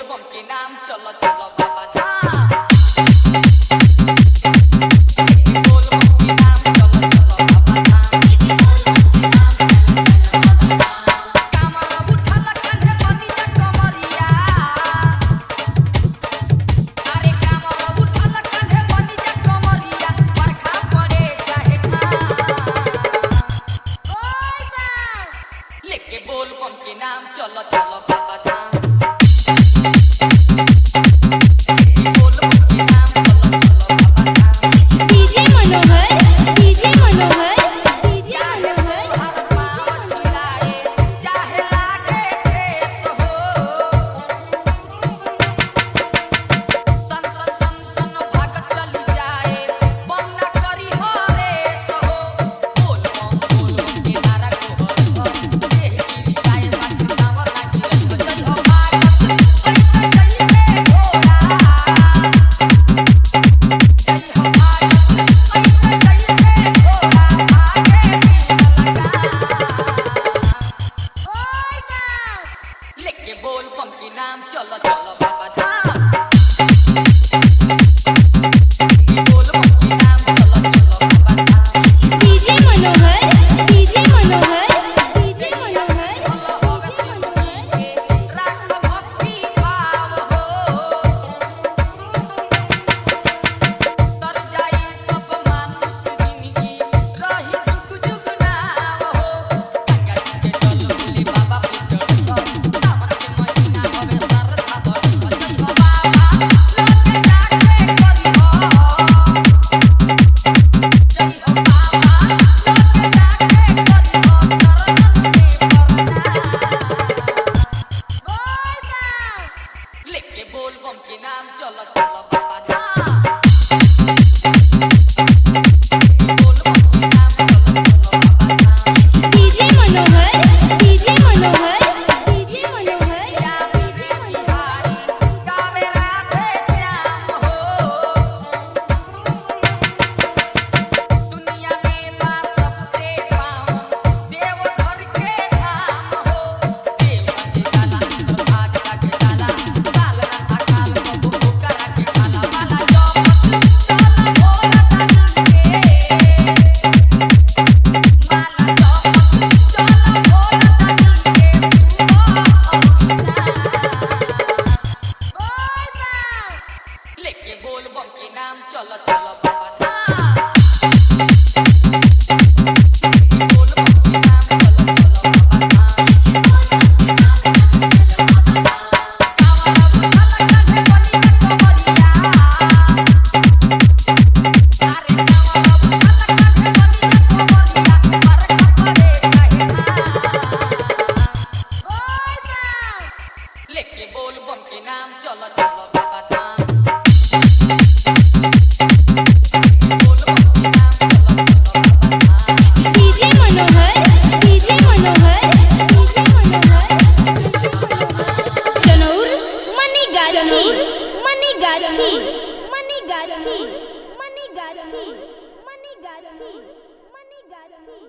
बोल बम के नाम चलो चलो बाबा धाम। बोल बम के नाम चलो चलो बाबा धाम। कामरा उठाला कांधे बनी जा कमरिया। अरे कामरा उठाला कांधे बनी जा कमरिया। बरखा पड़े चाहे लेके बोल बम के नाम चलो चलो बाबा धाम। बोल बम के नाम चलो चलो बाबा धाम। डीजे मनोहर डीजे मनोहर डीजे मनोहर हर पाँव छिलाए चाहे लागे ठेस हो। सन सन सन सन भागत चली जाए बम ना करी हो रेस हो। बोल बम के नारा गोहर हो। देह गिरी जाए बाकी दावर ना गिरई हो। जय हो भारत ऐसे जैसे घोड़ा। जय हो भारत ऐसे जैसे घोड़ा भागे दिन लगा। लेके बोल बम के नाम चलो चलो बाबा धाम। बोल बम के नाम चलो चलो बाबा धाम। डीजे मनोहर डीजे मनोहर डीजे मनोहर होवे सुनी के राख भक्ति भाव हो। तर जाई तब मानुष जिंदगी रही दुख जुग नाम हो। गंगा जी के जल भोले बाबा पे चढ़ सावन के महीना हवे श्रद्धा बढ़ी हो। जय हो बाबा लोके जाके करी हो। जय हो बाबा लोके जाके करी हो। लेके बोल बम के नाम चलो चलो बाबा धाम। बोल बम के नाम चलो चलो बाबा धाम। डीजे मनोहर डीजे मनोहर डीजे मनोहर या मेरे बिहारी गावे राधे श्याम हो। दुनिया में बा सबसे पावन देवघर के धाम हो। देवघर के जाला भाग जाके जाला काल ना काल बबू करा के खाला वाला जब चला भोला दानी के। माला जब चला भोला दानी के। लेके बोल बम के नाम चलो चलो बाबा धाम। बोल बम के नाम चलो चलो बाबा धाम। कामरा उठाला कांधे बनी जा कमरिया। अरे कामरा उठाला कांधे बनी जा कमरिया। बरखा पड़े चाहे लेके बोल बम के नाम चलो चलो बाबा धाम। बोल बम के नाम चलो चलो बाबा धाम। डीजे मनोहर डीजे मनोहर डीजे मनोहर चनौर मनीगाछी मनीगाछी मनीगाछी मनीगाछी मनीगाछी मनीगाछी